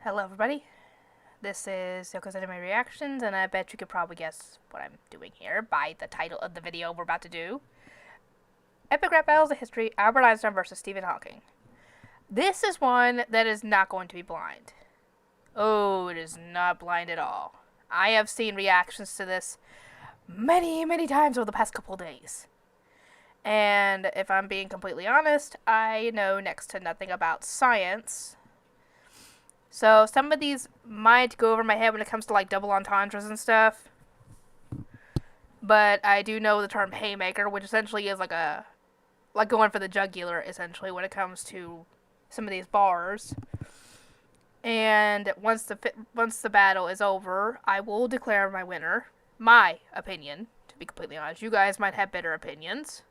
Hello everybody, this is Yoko's Anime Reactions, and I bet you could probably guess what I'm doing here by the title of the video we're about to do. Epic Rap Battles of History, Albert Einstein versus Stephen Hawking. This is one that is not going to be blind. Oh, it is not blind at all. I have seen reactions to this many times over the past couple of days. And if I'm being completely honest, I know next to nothing about science. So some of these might go over my head when it comes to like double entendres and stuff. But I do know the term haymaker, which essentially is like going for the jugular essentially when it comes to some of these bars. And once the battle is over, I will declare my winner. My opinion, to be completely honest. You guys might have better opinions,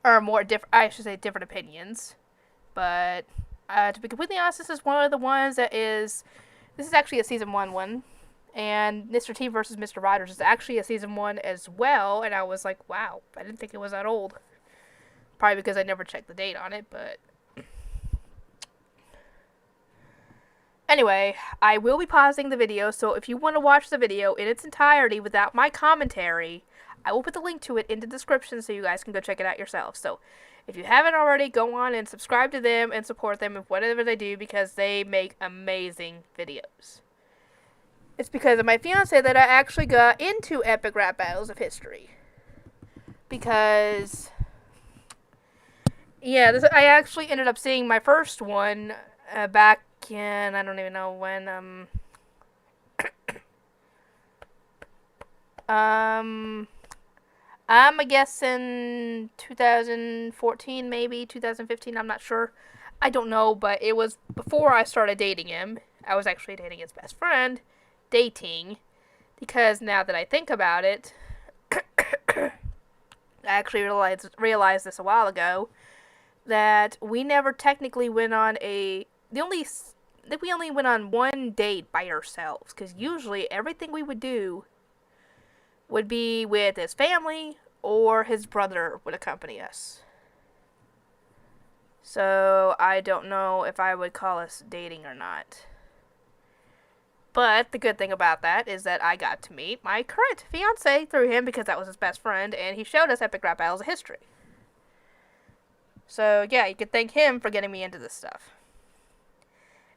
or different opinions. But to be completely honest, this is one of the ones this is actually a Season 1 one. And Mr. T versus Mr. Rogers is actually a Season 1 as well. And I was like, wow, I didn't think it was that old. Probably because I never checked the date on it, but anyway, I will be pausing the video, so if you want to watch the video in its entirety without my commentary, I will put the link to it in the description so you guys can go check it out yourselves. So if you haven't already, go on and subscribe to them and support them with whatever they do because they make amazing videos. It's because of my fiance that I actually got into Epic Rap Battles of History. Because, yeah, I actually ended up seeing my first one back in, I don't even know when, I'm guessing 2014, maybe 2015. I'm not sure. I don't know, but it was before I started dating him. I was actually dating his best friend, because now that I think about it, I actually realized this a while ago that we never technically went on we only went on one date by ourselves, because usually everything we would do would be with his family or his brother would accompany us. So I don't know if I would call us dating or not. But the good thing about that is that I got to meet my current fiance through him because that was his best friend, and he showed us Epic Rap Battles of History. So yeah, you could thank him for getting me into this stuff.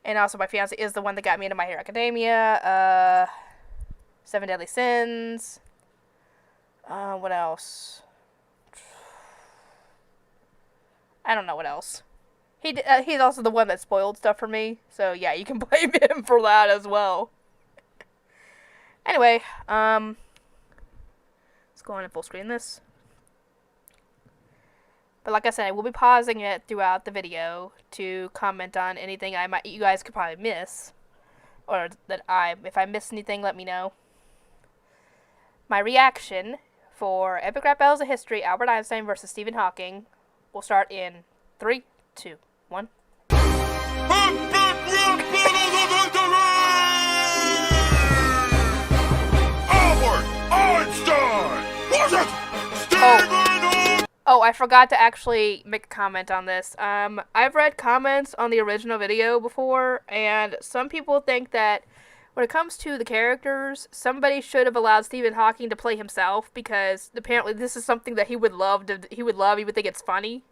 And also my fiance is the one that got me into My Hero Academia, 7 Deadly Sins. What else? I don't know what else. He's also the one that spoiled stuff for me. So yeah, you can blame him for that as well. Anyway, let's go on and full screen this. But like I said, I will be pausing it throughout the video to comment on anything you guys could probably miss. Or if I miss anything, let me know. My reaction for Epic Rap Battles of History, Albert Einstein versus Stephen Hawking, will start in 3, 2, 1. Albert Einstein versus Stephen. Oh, I forgot to actually make a comment on this. I've read comments on the original video before, and some people think that when it comes to the characters, somebody should have allowed Stephen Hawking to play himself, because apparently this is something that he would love, he would think it's funny.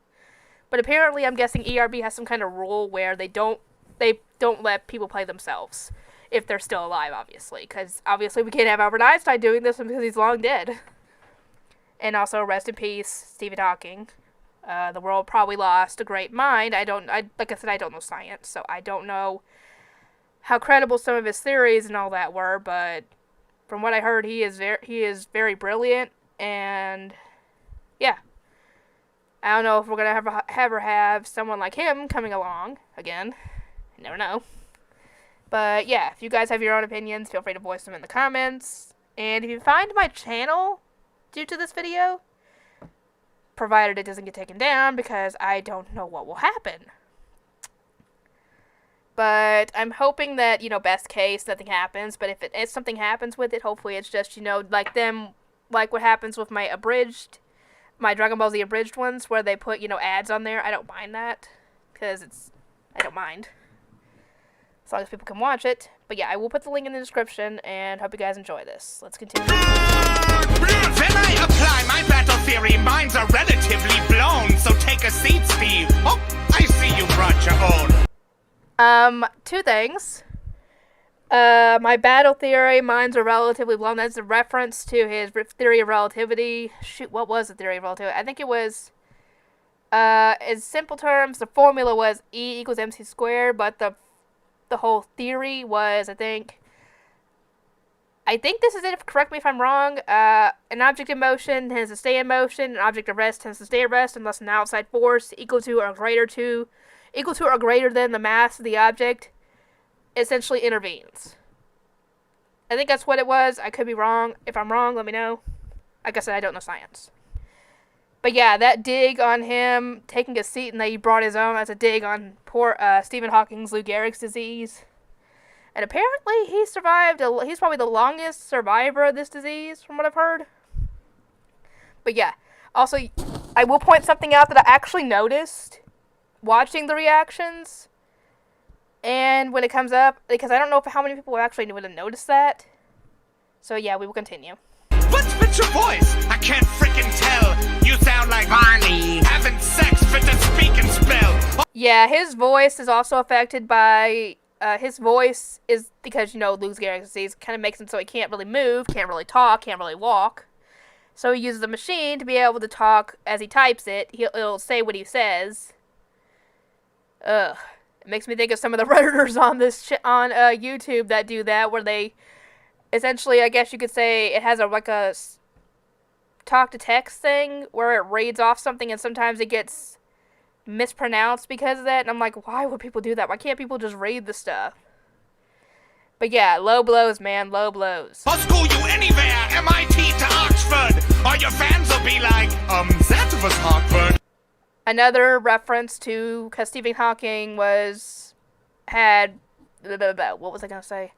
But apparently, I'm guessing ERB has some kind of rule where they don't let people play themselves if they're still alive, obviously, because obviously we can't have Albert Einstein doing this because he's long dead. And also, rest in peace, Stephen Hawking. The world probably lost a great mind. Like I said, I don't know science, so I don't know how credible some of his theories and all that were, but from what I heard, he is very brilliant, and yeah. I don't know if we're gonna ever have someone like him coming along again. You never know. But yeah, if you guys have your own opinions, feel free to voice them in the comments. And if you find my channel due to this video, provided it doesn't get taken down, because I don't know what will happen. But I'm hoping that, best case, nothing happens. But if something happens with it, hopefully it's just, like what happens with my Dragon Ball Z abridged ones, where they put, ads on there. I don't mind that, because I don't mind. as long as people can watch it. But yeah, I will put the link in the description, and hope you guys enjoy this. Let's continue. When I apply my battle theory, minds are relatively blown, so take a seat, Steve. Oh, I see you brought your own. Two things. My battle theory, minds are relatively blown. That's a reference to his theory of relativity. Shoot, what was the theory of relativity? I think it was, in simple terms, the formula was E equals mc squared, but the whole theory was, I think this is it, correct me if I'm wrong, an object in motion tends to stay in motion, an object at rest tends to stay at rest unless an outside force equal to or greater than the mass of the object essentially intervenes. I think that's what it was. I could be wrong. If I'm wrong, let me know. Like I said, I don't know science. But yeah, that dig on him taking a seat and that he brought his own, that's a dig on poor Stephen Hawking's Lou Gehrig's disease. And apparently he survived, he's probably the longest survivor of this disease, from what I've heard. But yeah, also, I will point something out that I actually noticed watching the reactions. And when it comes up, because I don't know how many people actually would have noticed that. So yeah, we will continue. What's with your voice? I can't freaking tell. You sound like Barney having sex with a speak and spell. Yeah, his voice is also affected by, his voice is, because, Lou Gehrig's disease kind of makes him so he can't really move, can't really talk, can't really walk. So he uses the machine to be able to talk as he types it. It'll say what he says. Ugh. It makes me think of some of the Redditors on on YouTube that do that, where they essentially, I guess you could say, it has a talk-to-text thing where it reads off something and sometimes it gets mispronounced because of that. And I'm like, why would people do that? Why can't people just read the stuff? But yeah, low blows, man, low blows. I'll school you anywhere, MIT to Oxford. All your fans will be like, that was Harvard. Another reference to, because Stephen Hawking what was I going to say?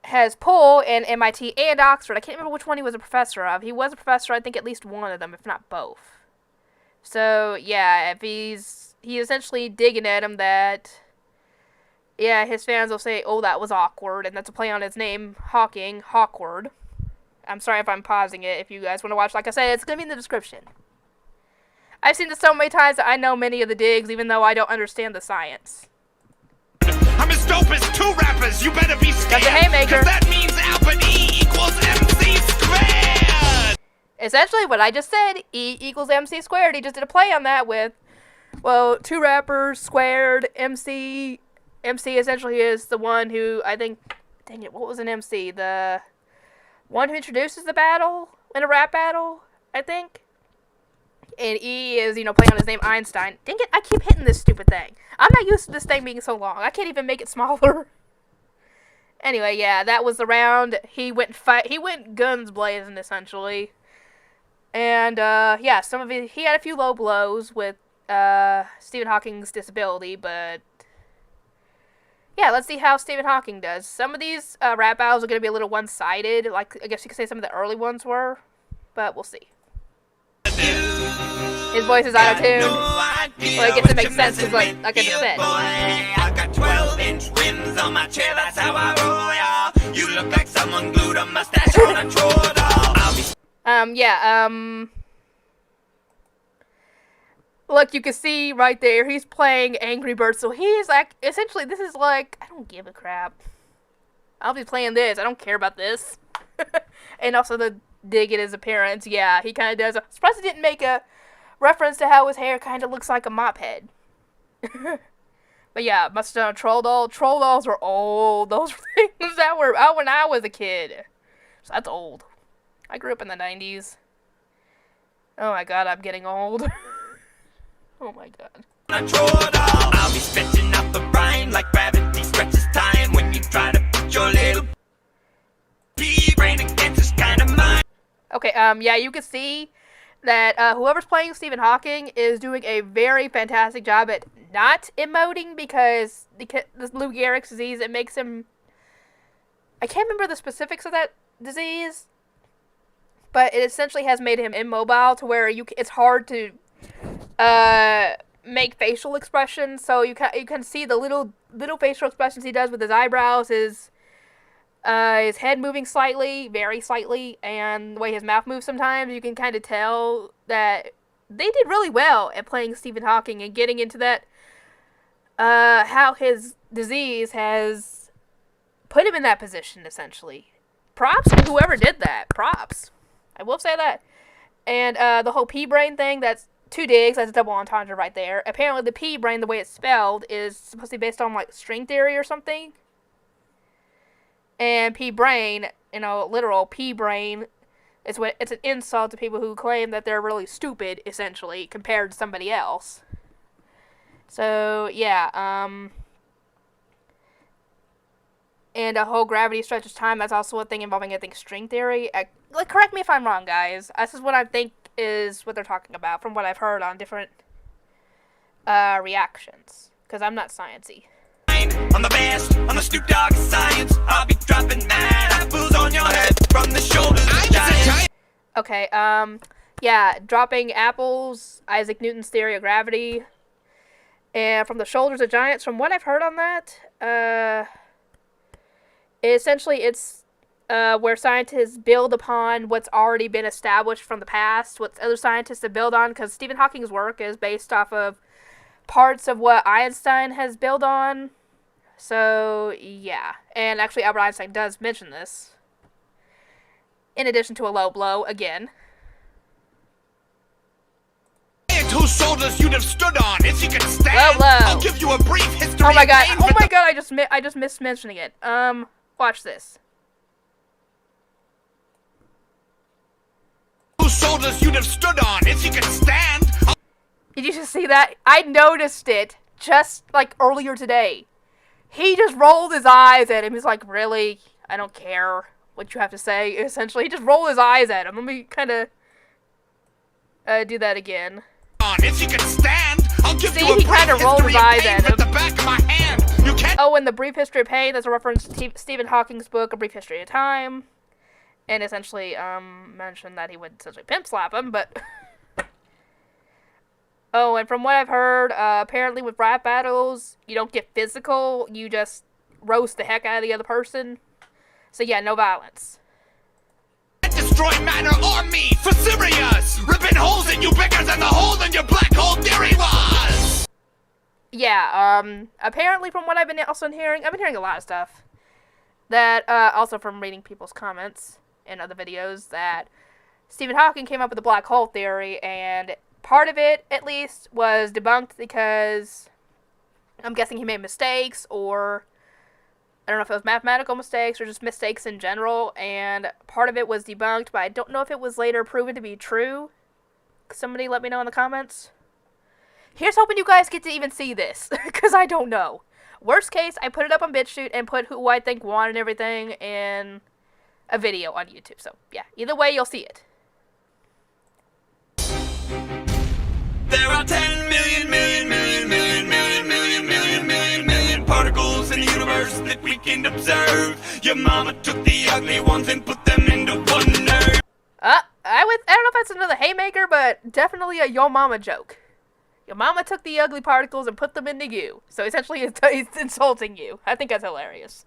Has pull in MIT and Oxford. I can't remember which one he was a professor of. He was a professor, I think, at least one of them, if not both. So, yeah, if he essentially digging at him that, yeah, his fans will say, oh, that was awkward, and that's a play on his name, Hawking, Hawkward. I'm sorry if I'm pausing it. If you guys want to watch, like I said, it's going to be in the description. I've seen this so many times that I know many of the digs, even though I don't understand the science. I'm as dope as two rappers, you better be scared. That's a haymaker. 'Cause that means Albert E equals MC squared. Essentially, what I just said, E equals MC squared. He just did a play on that with, well, two rappers, squared, MC. MC essentially is the one who, I think, dang it, what was an MC? The one who introduces the battle in a rap battle, I think. And E is, playing on his name, Einstein. Dang it, I keep hitting this stupid thing. I'm not used to this thing being so long. I can't even make it smaller. Anyway, yeah, that was the round. He went guns blazing, essentially. And, yeah, he had a few low blows with, Stephen Hawking's disability, but yeah, let's see how Stephen Hawking does. Some of these, rap battles are going to be a little one-sided, like, I guess you could say some of the early ones were, but we'll see. His voice is auto-tuned. Well, it gets to make sense because, like I just said. I got 12-inch rims on my chair, that's how I roll, y'all. You look like someone glued a mustache on a troll doll. Look, you can see right there, he's playing Angry Birds, so he's like, essentially, this is like, I don't give a crap. I'll be playing this, I don't care about this. And also the dig at his appearance, yeah, he kind of does. I'm surprised he didn't make a reference to how his hair kind of looks like a mop head. But yeah, must have done a troll doll. Troll dolls were old. Those were things that were out when I was a kid. So that's old. I grew up in the 90s. Oh my god, I'm getting old. Oh my god. I'll be stretching out the rhyme like gravity stretches time when you try to put your little brain against this kind of mind. Okay, yeah, you can see that whoever's playing Stephen Hawking is doing a very fantastic job at not emoting because this Lou Gehrig's disease, it makes him, I can't remember the specifics of that disease, but it essentially has made him immobile to where it's hard to make facial expressions, so you can see the little facial expressions he does with his eyebrows, his head moving slightly, very slightly, and the way his mouth moves sometimes. You can kind of tell that they did really well at playing Stephen Hawking and getting into that, how his disease has put him in that position, essentially. Props to whoever did that. Props. I will say that. And the whole pea-brain thing, that's two digs, that's a double entendre right there. Apparently the pea-brain, the way it's spelled, is supposed to be based on, like, string theory or something. And pea-brain, literal pea-brain, it's an insult to people who claim that they're really stupid, essentially, compared to somebody else. So, yeah, and a whole gravity stretches time, that's also a thing involving, I think, string theory. Correct me if I'm wrong, guys. This is what I think is what they're talking about, from what I've heard on different reactions. Because I'm not sciencey. On the best, on the Snoop Dogg science, I'll be dropping mad apples on your head from the shoulders of giants. Okay, yeah, dropping apples, Isaac Newton's theory of gravity, and from the shoulders of giants, from what I've heard on that, essentially it's where scientists build upon what's already been established from the past, what other scientists have built on, because Stephen Hawking's work is based off of parts of what Einstein has built on. So, yeah. And actually, Albert Einstein does mention this. In addition to a low blow, again. Whose shoulders you'd have stood on if you could stand. Low blow. I'll give you a brief history. Oh my god. Oh my god, I just missed mentioning it. Watch this. Whose shoulders you'd have stood on if you could stand. Did you just see that? I noticed it just, like, earlier today. He just rolled his eyes at him. He's like, really? I don't care what you have to say, essentially. He just rolled his eyes at him. Let me kind of do that again. If you can stand, I'll give See, you a he brief kind of rolled his history of eyes pain at him. with the back of my hand. You can't. Oh, and the Brief History of Pain, that's a reference to Stephen Hawking's book, A Brief History of Time. And essentially, mentioned that he would essentially pimp slap him, but... Oh, and from what I've heard, apparently with rap battles, you don't get physical, you just roast the heck out of the other person. So yeah, no violence. Destroy matter or me for serious. Ripping holes in you bigger than the hole in your black hole theory was. Yeah, apparently from what I've been hearing a lot of stuff. That, also from reading people's comments in other videos, that Stephen Hawking came up with the black hole theory, and part of it, at least, was debunked because I'm guessing he made mistakes, or I don't know if it was mathematical mistakes or just mistakes in general, and part of it was debunked, but I don't know if it was later proven to be true. Somebody let me know in the comments. Here's hoping you guys get to even see this, because I don't know. Worst case, I put it up on BitChute and put who I think won and everything in a video on YouTube. So, yeah, either way, you'll see it. There are 10 million particles in the universe that we can observe. Your mama took the ugly ones and put them into one nerve. I don't know if that's another haymaker, but definitely a yo mama joke. Your mama took the ugly particles and put them into you. So essentially, it's insulting you. I think that's hilarious.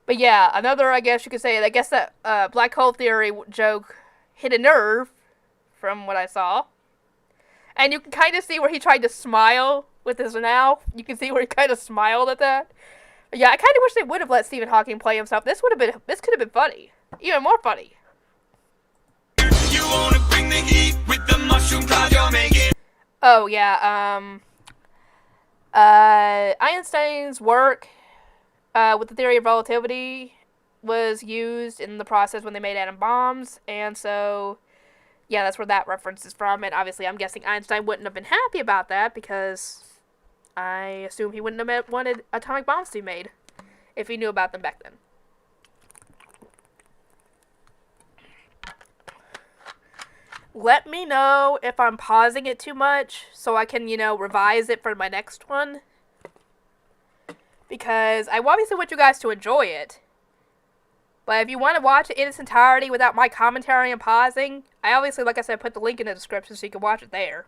But yeah, another, I guess you could say, I guess that black hole theory joke hit a nerve, from what I saw. And you can kind of see where he tried to smile with his now. You can see where he kind of smiled at that. But yeah, I kind of wish they would have let Stephen Hawking play himself. This could have been funny. Even more funny. You wanna bring the heat with the mushroom cloud you're making. Oh, yeah, Einstein's work with the theory of relativity was used in the process when they made atom bombs, and so... yeah, that's where that reference is from, and obviously I'm guessing Einstein wouldn't have been happy about that, because I assume he wouldn't have wanted atomic bombs to be made if he knew about them back then. Let me know if I'm pausing it too much, so I can, revise it for my next one. Because I obviously want you guys to enjoy it. But if you want to watch it in its entirety without my commentary and pausing, I obviously, like I said, put the link in the description so you can watch it there.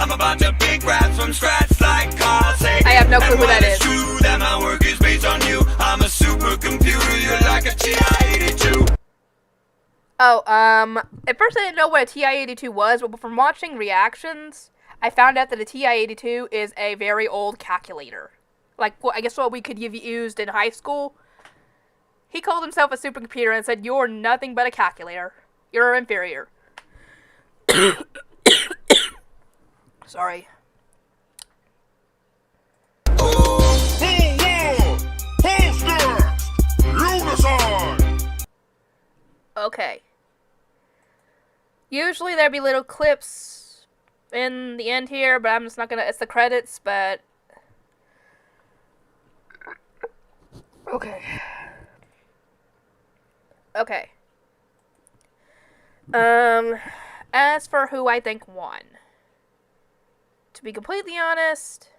I'm about to pick raps from scratch like Carl Sagan. I have no clue who that is. It's true that my work is based on you. I'm a supercomputer, you're like a TI-82. Oh, at first I didn't know what a TI-82 was, but from watching reactions, I found out that a TI-82 is a very old calculator. Like, I guess what we could have used in high school. He called himself a supercomputer and said, "You're nothing but a calculator. You're inferior." Sorry. Okay. Usually there'd be little clips in the end here, but I'm just not gonna, it's the credits, but... Okay. Okay. As for who I think won, to be completely honest,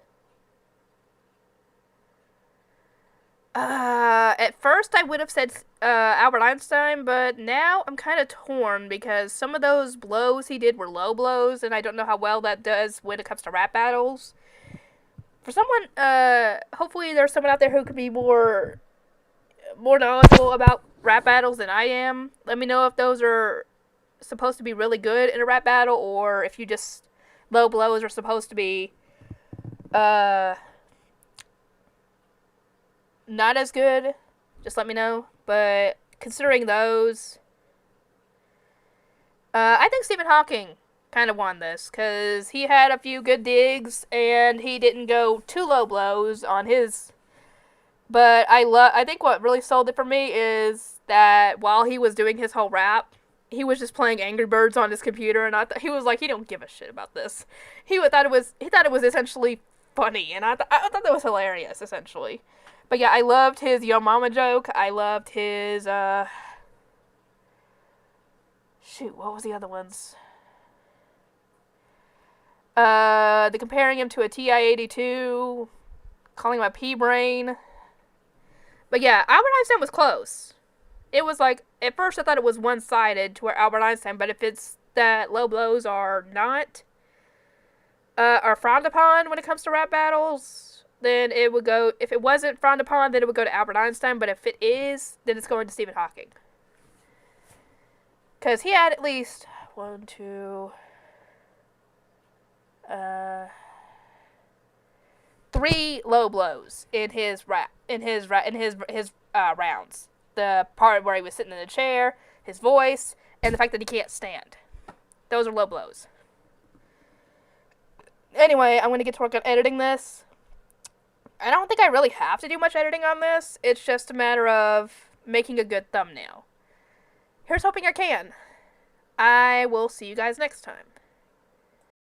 at first I would have said Albert Einstein, but now I'm kind of torn because some of those blows he did were low blows, and I don't know how well that does when it comes to rap battles. For someone, hopefully there's someone out there who could be more knowledgeable about rap battles than I am. Let me know if those are supposed to be really good in a rap battle, or if you just low blows are supposed to be not as good. Just let me know. But considering those, I think Stephen Hawking kind of won this because he had a few good digs and he didn't go too low blows on his. But I think what really sold it for me is that while he was doing his whole rap, he was just playing Angry Birds on his computer, and he was like, he don't give a shit about this. He thought it was essentially funny, and I thought that was hilarious, essentially. But yeah, I loved his Yo Mama joke. I loved his shoot, what was the other ones? The comparing him to a TI-82, calling him a pea-brain. But yeah, Albert Einstein was close. It was like, at first I thought it was one-sided to where Albert Einstein, but if it's that low blows are not, are frowned upon when it comes to rap battles, then it would go, if it wasn't frowned upon, then it would go to Albert Einstein, but if it is, then it's going to Stephen Hawking. Because he had at least 3 low blows in his rounds. The part where he was sitting in the chair, his voice, and the fact that he can't stand. Those are low blows. Anyway, I'm going to get to work on editing this. I don't think I really have to do much editing on this. It's just a matter of making a good thumbnail. Here's hoping I can. I will see you guys next time.